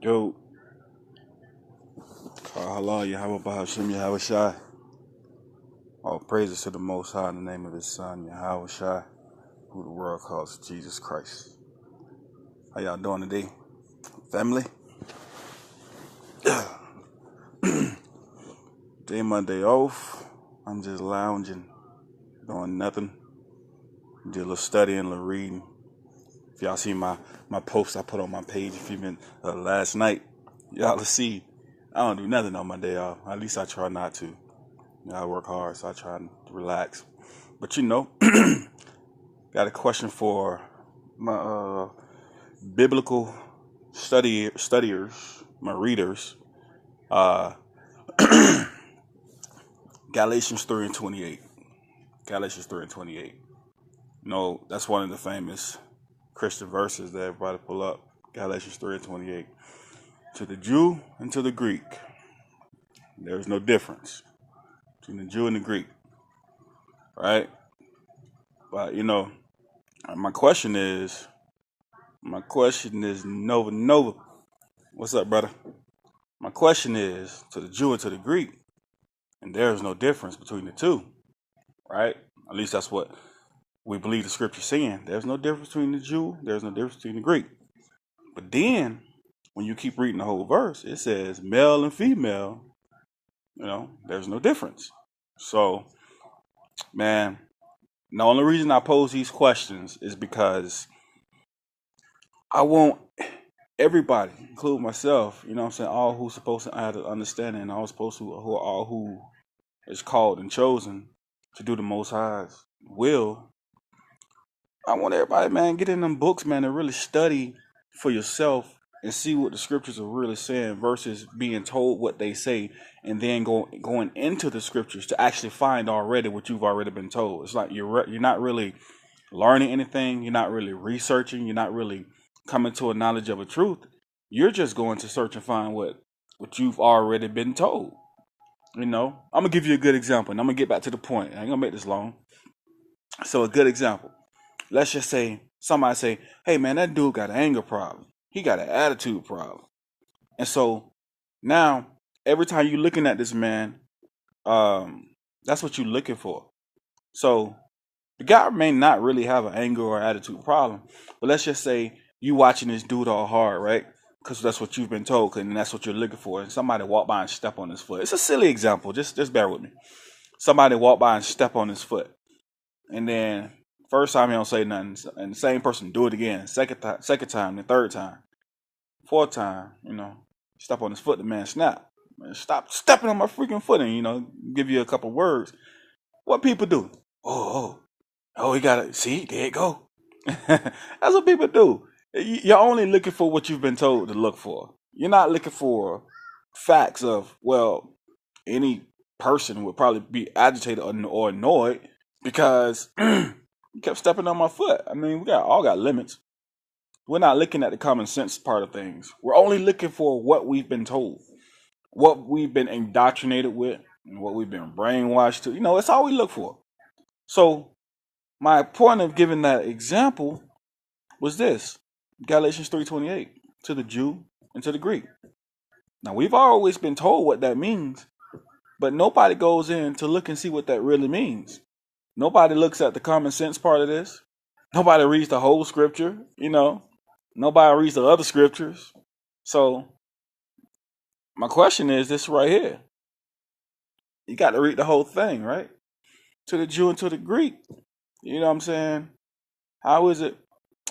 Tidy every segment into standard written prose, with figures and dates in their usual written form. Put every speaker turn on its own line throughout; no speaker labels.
Yo, Allah, Yahweh Bahashim, Yahweh Shai. All praises to the Most High in the name of His Son, Yahweh Shai, who the world calls Jesus Christ. How y'all doing today, family? Day Monday off. I'm just lounging, doing nothing. Did a little studying, a little reading. If y'all see my post I put on my page a few minutes last night, y'all will see I don't do nothing on my day off. At least I try not to. I work hard, so I try to relax. But got a question for my biblical studiers, my readers. Galatians 3:28. Galatians 3:28. That's one of the famous Christian verses that everybody pull up. Galatians 3:28. To the Jew and to the Greek, there is no difference between the Jew and the Greek, right? But my question is Nova. What's up, brother? My question is to the Jew and to the Greek, and there is no difference between the two, right? At least that's what we believe the scripture saying. There's no difference between the Jew. There's no difference between the Greek. But then, when you keep reading the whole verse, it says male and female. There's no difference. So, man, the only reason I pose these questions is because I want everybody, including myself, all who's supposed to have an understanding, all who is called and chosen to do the Most High's will. I want everybody, man, get in them books, man, and really study for yourself and see what the scriptures are really saying versus being told what they say and then going into the scriptures to actually find already what you've already been told. It's like you're not really learning anything. You're not really researching. You're not really coming to a knowledge of a truth. You're just going to search and find what you've already been told. I'm going to give you a good example, and I'm going to get back to the point. I ain't going to make this long. So a good example. Let's just say somebody say, hey, man, that dude got an anger problem. He got an attitude problem. And so now every time you're looking at this man, that's what you're looking for. So the guy may not really have an anger or attitude problem, but let's just say you watching this dude all hard, right? Because that's what you've been told, and that's what you're looking for. And somebody walk by and step on his foot. It's a silly example. Just bear with me. Somebody walk by and step on his foot, and then first time he don't say nothing, and the same person do it again. Second time, the third time, fourth time, step on his foot. The man snap. Man, stop stepping on my freaking foot, and give you a couple words. What people do? Oh, he got to see. There you go. That's what people do. You're only looking for what you've been told to look for. You're not looking for facts of, well, any person would probably be agitated or annoyed because you kept stepping on my foot. I mean, we all got limits. We're not looking at the common sense part of things. We're only looking for what we've been told, what we've been indoctrinated with, and what we've been brainwashed to. That's all we look for. So my point of giving that example was this. Galatians 3:28, to the Jew and to the Greek. Now, we've always been told what that means, but nobody goes in to look and see what that really means. Nobody looks at the common sense part of this. Nobody reads the whole scripture, Nobody reads the other scriptures. So, my question is this right here. You got to read the whole thing, right? To the Jew and to the Greek. You know what I'm saying? How is it?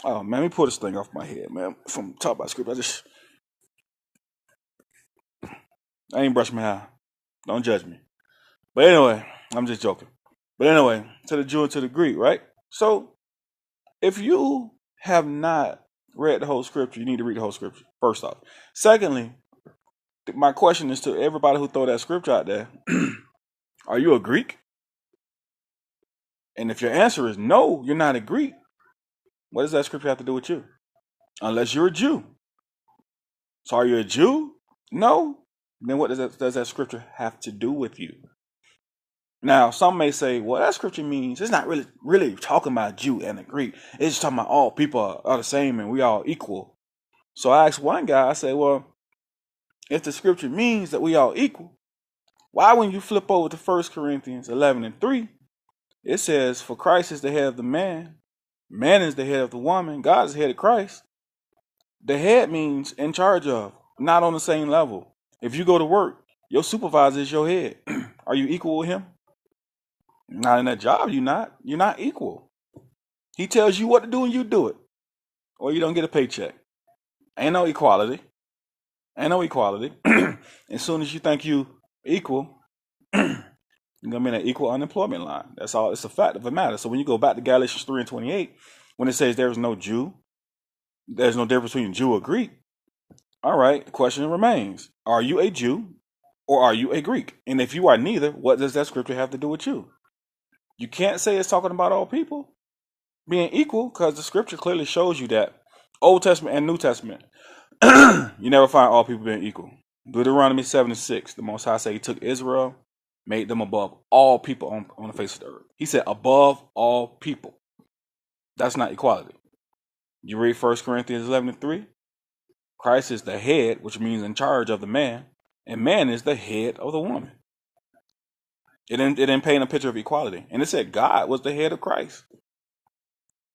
Oh, man, let me pull this thing off my head, man. From talk about script, I ain't brushing my hair. Don't judge me. But anyway, I'm just joking. But anyway, to the Jew and to the Greek, right? So, if you have not read the whole scripture, you need to read the whole scripture, first off. Secondly, my question is to everybody who throw that scripture out there, are you a Greek? And if your answer is no, you're not a Greek, what does that scripture have to do with you? Unless you're a Jew. So are you a Jew? No. Then what does that scripture have to do with you? Now, some may say, well, that scripture means it's not really talking about Jew and a Greek. It's just talking about all people are the same and we all equal. So I asked one guy, I said, well, if the scripture means that we all equal, why when you flip over to 1 Corinthians 11:3, it says, for Christ is the head of the man, man is the head of the woman, God is the head of Christ. The head means in charge of, not on the same level. If you go to work, your supervisor is your head. Are you equal with him? Not in that job, you're not. You're not equal. He tells you what to do and you do it, or you don't get a paycheck. Ain't no equality. Ain't no equality. As soon as you think you equal, you're gonna be in an equal unemployment line. That's all. It's a fact of the matter. So when you go back to Galatians 3:28, when it says there is no Jew, there's no difference between Jew or Greek. All right, the question remains: are you a Jew or are you a Greek? And if you are neither, what does that scripture have to do with you? You can't say it's talking about all people being equal, because the scripture clearly shows you that Old Testament and New Testament, you never find all people being equal. Deuteronomy 7:6, the Most High said he took Israel, made them above all people on the face of the earth. He said above all people. That's not equality. You read 1 Corinthians 11:3. Christ is the head, which means in charge of the man, and man is the head of the woman. It didn't paint a picture of equality. And it said God was the head of Christ.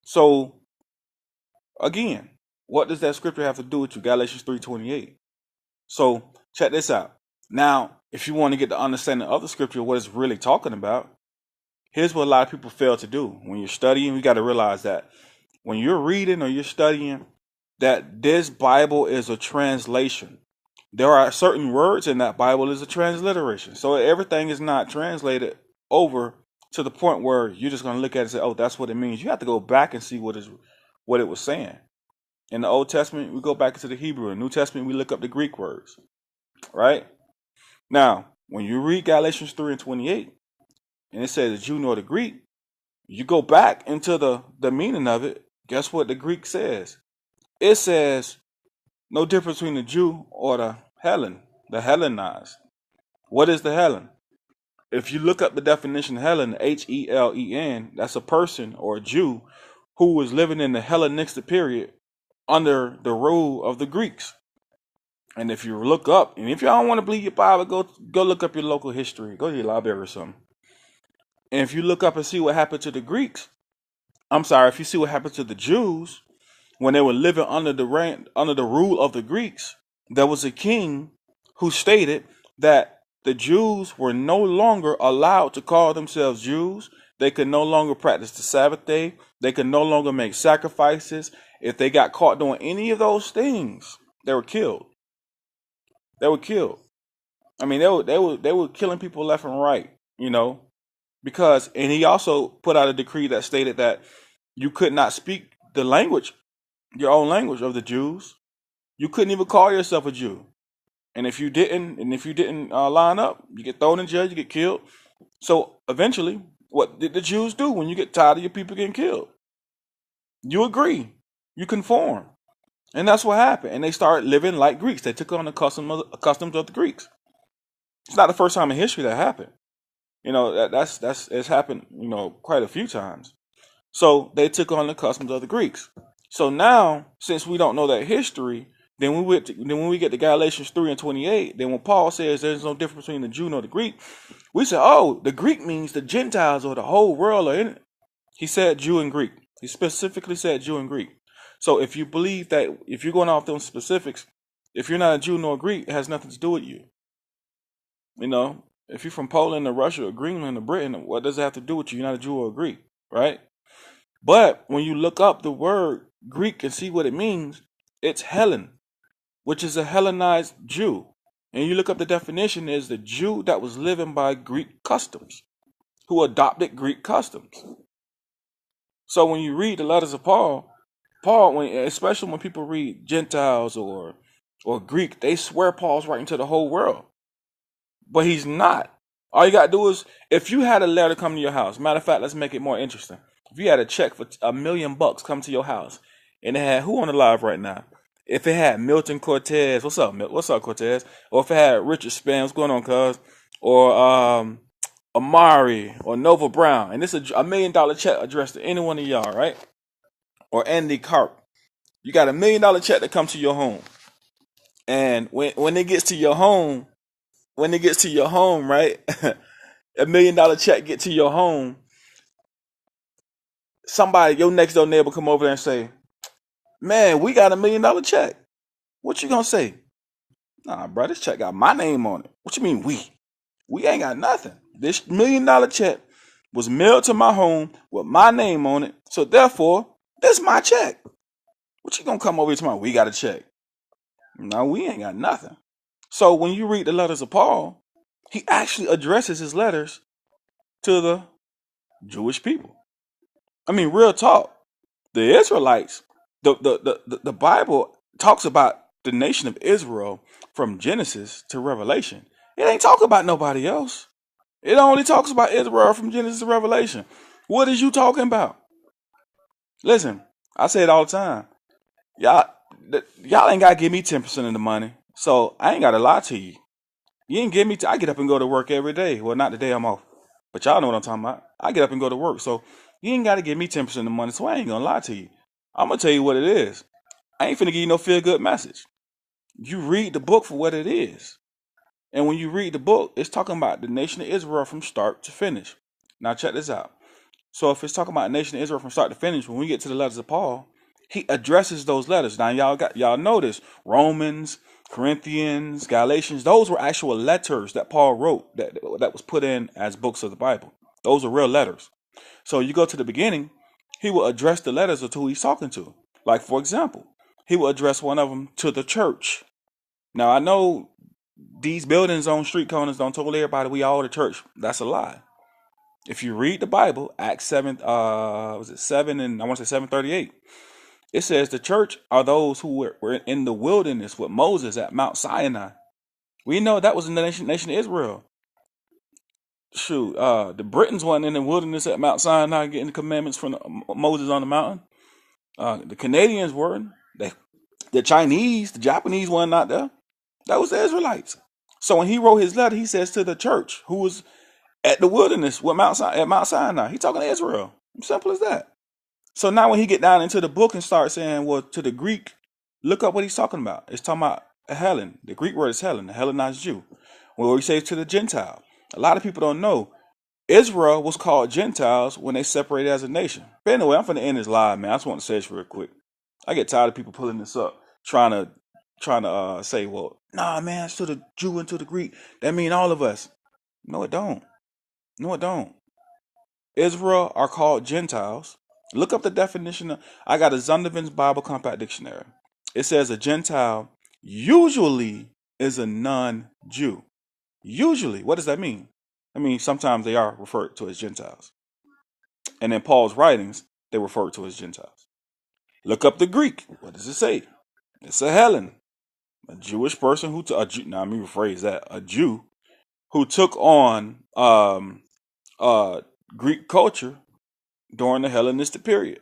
So, again, what does that scripture have to do with you? Galatians 3:28. So, check this out. Now, if you want to get the understanding of the scripture, what it's really talking about, here's what a lot of people fail to do. When you're studying, you got to realize that when you're reading or you're studying, that this Bible is a translation. There are certain words in that Bible is a transliteration. So everything is not translated over to the point where you're just going to look at it and say, oh, that's what it means. You have to go back and see what it was saying. In the Old Testament, we go back into the Hebrew. In the New Testament, we look up the Greek words. Right? Now, when you read Galatians 3:28, and it says the Jew nor the Greek, you go back into the meaning of it. Guess what the Greek says? It says no difference between the Jew or the Hellenized. What is the Hellen? If you look up the definition of Hellen, Helen, that's a person or a Jew who was living in the Hellenistic period under the rule of the Greeks. And if you look up, and if you don't want to believe your Bible, go look up your local history. Go to your library or something. And if you look up and see what happened to the Greeks, if you see what happened to the Jews when they were living under the rule of the Greeks, there was a king who stated that the Jews were no longer allowed to call themselves Jews. They could no longer practice the Sabbath day. They could no longer make sacrifices. If they got caught doing any of those things, they were killed. They were killed. I mean, they were killing people left and right, because, and he also put out a decree that stated that you could not speak the language, your own language of the Jews. You couldn't even call yourself a Jew. And if you didn't line up, you get thrown in jail, you get killed. So eventually, what did the Jews do when you get tired of your people getting killed? You agree. You conform. And that's what happened. And they started living like Greeks. They took on the customs of the Greeks. It's not the first time in history that happened. It's happened, quite a few times. So they took on the customs of the Greeks. So now, since we don't know that history, then when we get to Galatians 3:28, then when Paul says there's no difference between the Jew nor the Greek, we say, oh, the Greek means the Gentiles or the whole world are in it. He said Jew and Greek. He specifically said Jew and Greek. So if you believe that, if you're going off those specifics, if you're not a Jew nor a Greek, it has nothing to do with you. If you're from Poland or Russia or Greenland or Britain, what does it have to do with you? You're not a Jew or a Greek, right? But when you look up the word Greek and see what it means, it's Hellen, which is a Hellenized Jew. And you look up the definition, is the Jew that was living by Greek customs, who adopted Greek customs. So when you read the letters of Paul, especially when people read Gentiles or Greek, they swear Paul's writing to the whole world. But he's not. All you got to do is, if you had a letter come to your house, matter of fact, let's make it more interesting. If you had a check for $1 million come to your house, and it had, who on the live right now? If it had Milton Cortez, what's up, Cortez? Or if it had Richard Span, what's going on, cuz? Or Amari, or Nova Brown, and this is $1 million check addressed to any one of y'all, right? Or Andy Carp. You got $1 million check that comes to your home. And when it gets to your home, right? $1 million check get to your home, somebody, your next door neighbor come over there and say, man, we got $1 million check. What you gonna say? Nah, bro, this check got my name on it. What you mean we? We ain't got nothing. This $1 million check was mailed to my home with my name on it. So therefore, that's my check. What you gonna come over here to my? We got a check. No, we ain't got nothing. So when you read the letters of Paul, he actually addresses his letters to the Jewish people. I mean, real talk. The Israelites, the Bible talks about the nation of Israel from Genesis to Revelation. It ain't talking about nobody else. It only talks about Israel from Genesis to Revelation. What is you talking about? Listen, I say it all the time. Y'all ain't gotta give me 10% of the money. So I ain't gotta lie to you. You ain't give me I get up and go to work every day. Well, not the day I'm off. But y'all know what I'm talking about. I get up and go to work. So you ain't gotta give me 10% of the money. So I ain't gonna lie to you. I'm gonna tell you what it is. I ain't finna give you no feel good message. You read the book for what it is. And when you read the book, it's talking about the nation of Israel from start to finish. Now check this out. So if it's talking about the nation of Israel from start to finish, when we get to the letters of Paul, he addresses those letters. Now y'all notice Romans, Corinthians, Galatians, those were actual letters that Paul wrote that was put in as books of the Bible. Those are real letters. So you go to the beginning, he will address the letters of who he's talking to. Like, for example, he will address one of them to the church. Now, I know these buildings on street corners don't tell everybody we all the church. That's a lie. If you read the Bible, Acts 7, was it 7 and I want to say 7:38, it says the church are those who were in the wilderness with Moses at Mount Sinai. We know that was in the nation of Israel. Shoot, the Britons weren't in the wilderness at Mount Sinai getting the commandments from Moses on the mountain. The Canadians weren't. The Chinese, the Japanese weren't not there. That was the Israelites. So when he wrote his letter, he says to the church who was at the wilderness with at Mount Sinai. He's talking to Israel. Simple as that. So now when he get down into the book and start saying, well, to the Greek, look up what he's talking about. It's talking about a Helen. The Greek word is Helen, the Hellenized Jew. Well, he says to the Gentile. A lot of people don't know. Israel was called Gentiles when they separated as a nation. But anyway, I'm finna end this live, man. I just want to say this real quick. I get tired of people pulling this up, trying to say, well, nah, man, it's to the Jew and to the Greek. That mean all of us. No, it don't. No, it don't. Israel are called Gentiles. Look up the definition. I got a Zondervan's Bible Compact Dictionary. It says a Gentile usually is a non-Jew. Usually. What does that mean? I mean, sometimes they are referred to as Gentiles. And in Paul's writings, they refer to as Gentiles. Look up the Greek. What does it say? It's a Hellen. A Jewish person who, now let me rephrase that. A Jew who took on Greek culture during the Hellenistic period.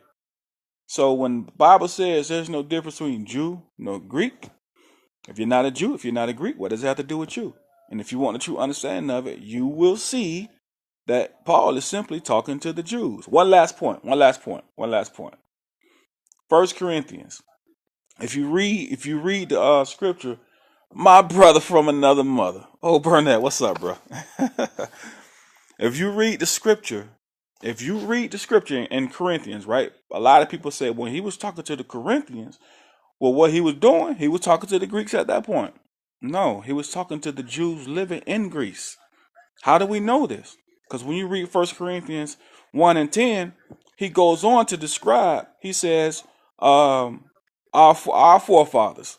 So when the Bible says there's no difference between Jew nor Greek, if you're not a Jew, if you're not a Greek, what does it have to do with you? And if you want a true understanding of it, you will see that Paul is simply talking to the Jews. One last point. 1 Corinthians. If you read the scripture, my brother from another mother. Oh, Burnett, what's up, bro? If you read the scripture in Corinthians, right? A lot of people say when he was talking to the Corinthians, well, what he was doing, he was talking to the Greeks at that point. No, he was talking to the Jews living in Greece. How do we know this? Because when you read 1 Corinthians 1 and 10, he goes on to describe, he says, our forefathers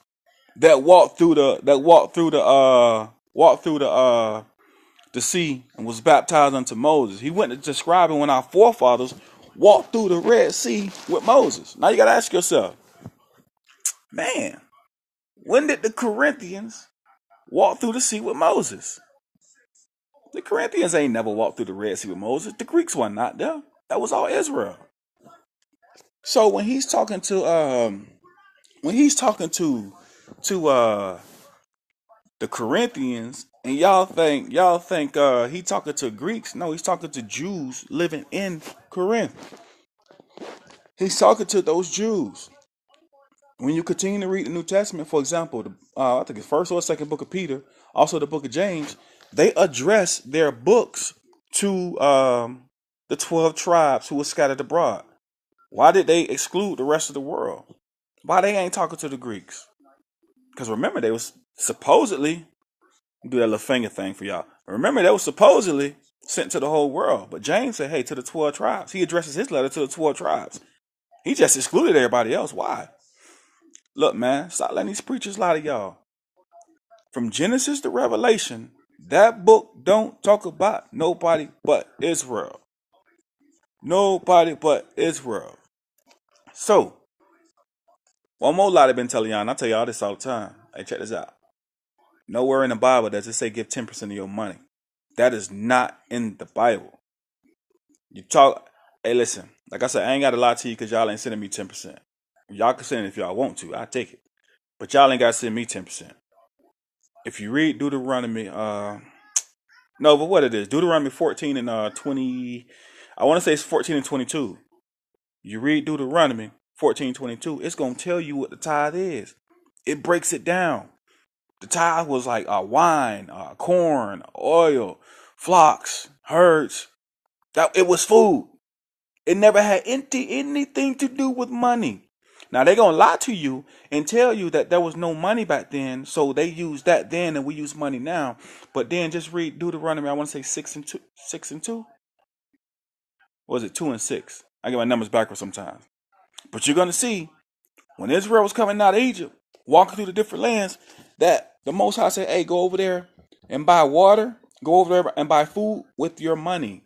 that walked through the sea and was baptized unto Moses. He went to describing when our forefathers walked through the Red Sea with Moses. Now you got to ask yourself, man, when did the Corinthians walk through the sea with Moses? The Corinthians ain't never walked through the Red Sea with Moses. The Greeks were not there. That was all Israel. So when he's talking to the Corinthians, and y'all think he talking to Greeks? No, he's talking to Jews living in Corinth. He's talking to those Jews. when you continue to read the New Testament, for example, I think it's first or second book of Peter, also the book of James, they address their books to the 12 tribes who were scattered abroad. Why did they exclude the rest of the world? Why they ain't talking to the Greeks? Because remember, they was supposedly, do that little finger thing for y'all. Remember, they was supposedly sent to the whole world. But James said, hey, to the 12 tribes. He addresses his letter to the 12 tribes. He just excluded everybody else. Why? Look, man, stop letting these preachers lie to y'all. From Genesis to Revelation, that book don't talk about nobody but Israel. Nobody but Israel. So, one more lie they've been telling y'all, and I tell y'all this all the time. Hey, check this out. Nowhere in the Bible does it say give 10% of your money. That is not in the Bible. You talk, hey, listen, like I said, I ain't got to lie to you because y'all ain't sending me 10%. Y'all can send it if y'all want to. I take it. But y'all ain't got to send me 10%. If you read Deuteronomy, no, but what it is, Deuteronomy 14 and 20, I want to say it's 14 and 22. You read Deuteronomy 14:22, it's going to tell you what the tithe is. It breaks it down. The tithe was like wine, corn, oil, flocks, herds. It was food. It never had anything to do with money. Now they're gonna lie to you and tell you that there was no money back then, so they used that then and we use money now. But then just read Deuteronomy, I want to say 6 and 2. Or was it 2 and 6? I get my numbers backwards sometimes. But you're gonna see when Israel was coming out of Egypt, walking through the different lands, that the Most High said, hey, go over there and buy water. Go over there and buy food with your money.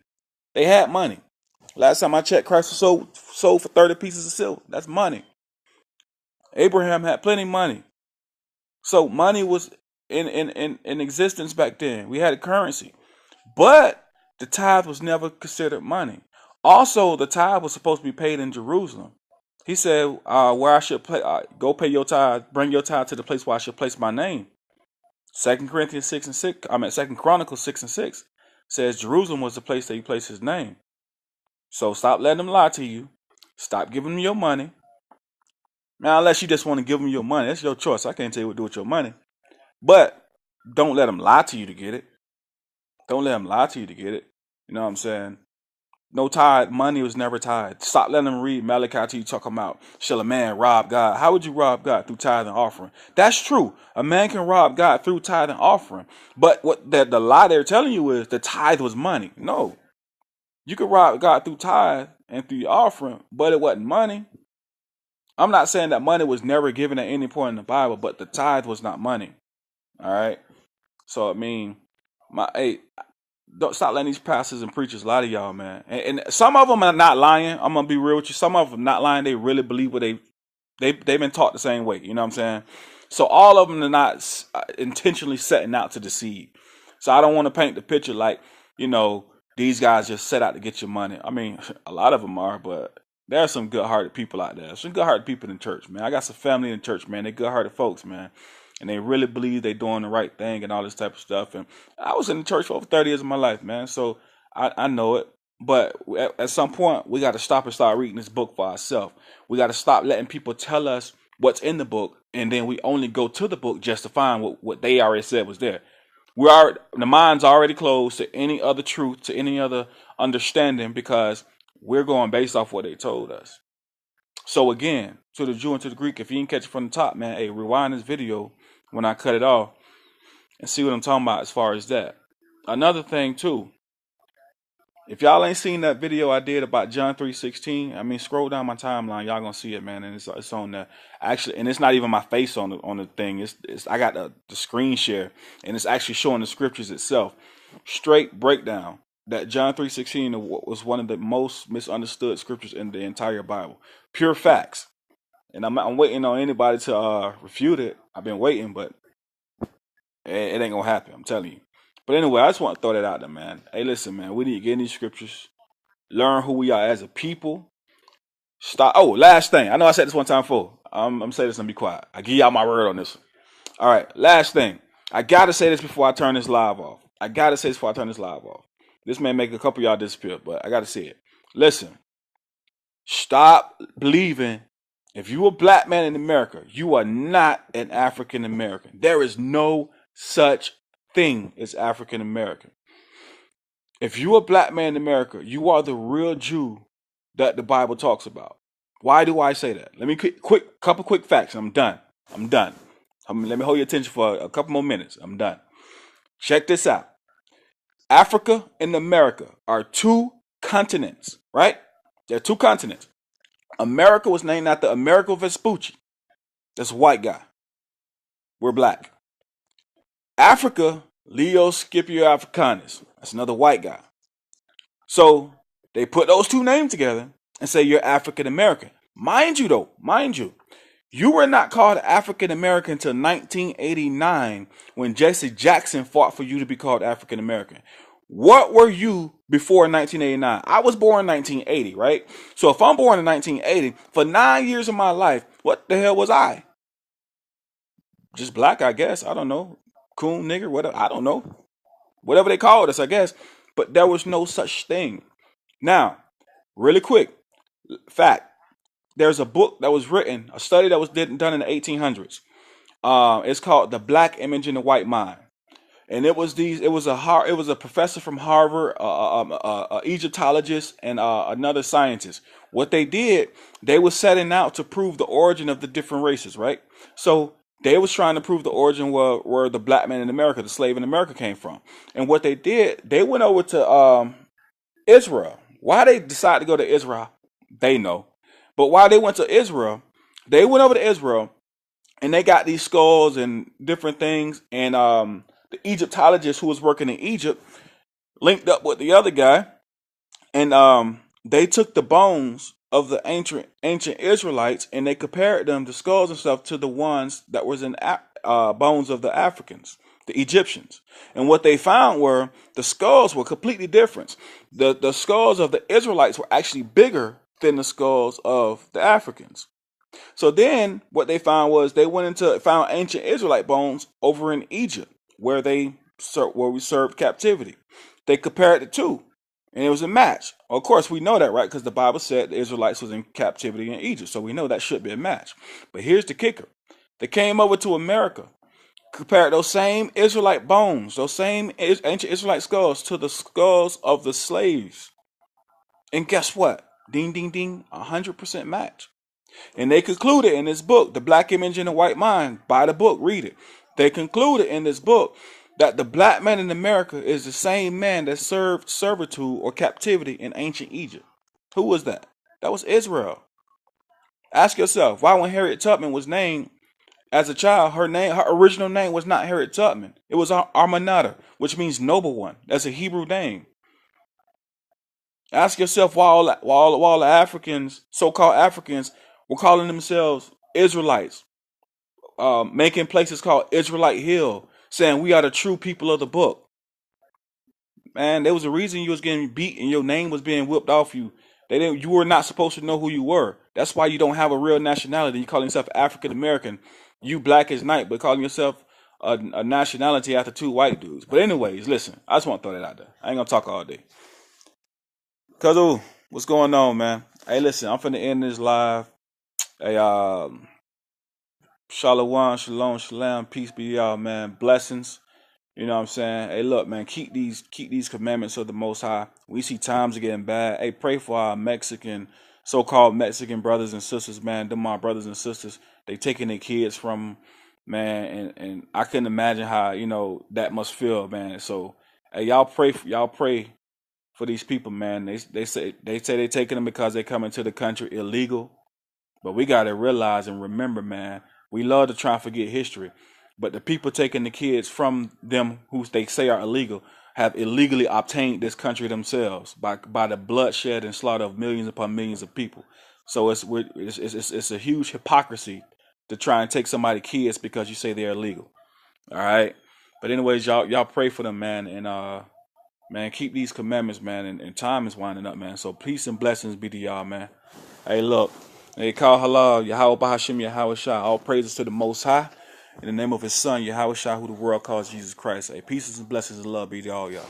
They had money. Last time I checked, Christ was sold for 30 pieces of silver. That's money. Abraham had plenty of money. So money was in existence back then. We had a currency. But the tithe was never considered money. Also, the tithe was supposed to be paid in Jerusalem. He said, where I should go pay your tithe, bring your tithe to the place where I should place my name. 2 Corinthians 6 and 6, 2 Chronicles 6 and 6 says Jerusalem was the place that he placed his name. So stop letting them lie to you. Stop giving them your money. Now, unless you just want to give them your money, that's your choice. I can't tell you what to do with your money. But don't let them lie to you to get it. Don't let them lie to you to get it. You know what I'm saying? No tithe, money was never tithe. Stop letting them read Malachi to you talking about, shall a man rob God? How would you rob God? Through tithe and offering. That's true. A man can rob God through tithe and offering. But what the lie they're telling you is the tithe was money. No. You could rob God through tithe and through your offering, but it wasn't money. I'm not saying that money was never given at any point in the Bible, but the tithe was not money. All right? So, I mean, don't stop letting these pastors and preachers lie to y'all, man. And some of them are not lying. I'm gonna be real with you. Some of them not lying. They really believe what they've been taught the same way. You know what I'm saying? So all of them are not intentionally setting out to deceive. So I don't want to paint the picture like, these guys just set out to get your money. I mean, a lot of them are, but there are some good-hearted people out there. Some good-hearted people in church, man. I got some family in church, man. They're good-hearted folks, man. And they really believe they're doing the right thing and all this type of stuff. And I was in the church for over 30 years of my life, man. So I know it. But at some point, we got to stop and start reading this book for ourselves. We got to stop letting people tell us what's in the book, and then we only go to the book justifying what they already said was there. The mind's already closed to any other truth, to any other understanding, because we're going based off what they told us. So again, to the Jew and to the Greek, if you didn't catch it from the top, man, hey, rewind this video when I cut it off and see what I'm talking about as far as that. Another thing too, if y'all ain't seen that video I did about John 3:16, I mean, scroll down my timeline, y'all gonna see it, man, and it's on there. Actually, and it's not even my face on the thing. It's I got the screen share, and it's actually showing the scriptures itself. Straight breakdown that John 3:16 was one of the most misunderstood scriptures in the entire Bible. Pure facts. And I'm waiting on anybody to refute it. I've been waiting, but it ain't gonna happen. I'm telling you. But anyway, I just want to throw that out there, man. Hey, listen, man. We need to get in these scriptures, learn who we are as a people. Stop. Oh, last thing. I know I said this one time before. I'm saying this and be quiet. I give y'all my word on this one. All right. Last thing. I gotta say this before I turn this live off. This may make a couple of y'all disappear, but I gotta say it. Listen. Stop believing If you a black man in America, you are not an African American. There is no such thing as African American. If you a black man in America, you are the real Jew that the Bible talks about. Why do I say that? Let me couple quick facts. I'm done. Let me hold your attention for a couple more minutes. I'm done. Check this out. Africa and America are two continents, right? They're two continents. America was named after Amerigo Vespucci. That's a white guy. We're black. Africa, Leo Scipio Africanus. That's another white guy. So they put those two names together and say you're African American. Mind you, you were not called African American until 1989 when Jesse Jackson fought for you to be called African American. What were you before 1989? I was born in 1980, right? So if I'm born in 1980, for 9 years of my life, what the hell was I? Just black, I guess. I don't know. Coon, nigger, whatever. I don't know. Whatever they called us, I guess. But there was no such thing. Now, really quick, fact. There's a book that was written, a study that was done in the 1800s. It's called The Black Image in the White Mind. And it was a professor from Harvard, Egyptologist, and another scientist. What they did, they were setting out to prove the origin of the different races, right? So they was trying to prove the origin where the black man in America, the slave in America, came from. And what they did, they went over to Israel. Why they decided to go to Israel, they know. But while they went to Israel, they went over to Israel, and they got these skulls and different things, and the Egyptologist who was working in Egypt linked up with the other guy, and they took the bones of the ancient Israelites and they compared them, the skulls and stuff, to the ones that was in bones of the Africans, the Egyptians. And what they found were the skulls were completely different. The skulls of the Israelites were actually bigger than the skulls of the Africans. So then what they found was they found ancient Israelite bones over in Egypt where we served captivity. They compared the two, and it was a match. Of course, we know that, right? Because the Bible said the Israelites was in captivity in Egypt, so we know that should be a match. But here's the kicker. They came over to America, compared those same Israelite bones, those same ancient Israelite skulls to the skulls of the slaves. And guess what? Ding, ding, ding, 100% match. And they concluded in this book, The Black Image in the White Mind, buy the book, read it. They concluded in this book that the black man in America is the same man that served servitude or captivity in ancient Egypt. Who was that? That was Israel. Ask yourself, why when Harriet Tubman was named as a child, her original name was not Harriet Tubman. It was Armanata, which means noble one. That's a Hebrew name. Ask yourself why all the Africans, so-called Africans, were calling themselves Israelites, making places called Israelite Hill, saying we are the true people of the book. Man, there was a reason you was getting beat and your name was being whipped off you. You were not supposed to know who you were. That's why you don't have a real nationality. You call yourself African American. You black as night, but calling yourself a nationality after two white dudes. But anyways, listen, I just want to throw that out there. I ain't gonna talk all day. Cuz, what's going on, man? Hey, listen, I'm finna end this live. Hey, shalom, peace be y'all, man. Blessings. You know what I'm saying? Hey, look, man, keep these commandments of the Most High. We see times are getting bad. Hey, pray for our so-called Mexican brothers and sisters, man. Them my brothers and sisters. They taking their kids from, man, and I couldn't imagine how, that must feel, man. So, hey, y'all pray for these people, man. They say they taking them because they come into the country illegal. But we got to realize and remember, man, we love to try and forget history. But the people taking the kids from them who they say are illegal have illegally obtained this country themselves by the bloodshed and slaughter of millions upon millions of people. So it's a huge hypocrisy to try and take somebody's kids because you say they're illegal. All right. But anyways, y'all pray for them, man. And man, keep these commandments, man. And time is winding up, man. So peace and blessings be to y'all, man. Hey, look. Hey, call halal, Yahweh Bahashim, Yahweh Shah. All praises to the Most High. In the name of his son, Yahweh Shah, who the world calls Jesus Christ. Hey, peace and blessings and love be to all y'all.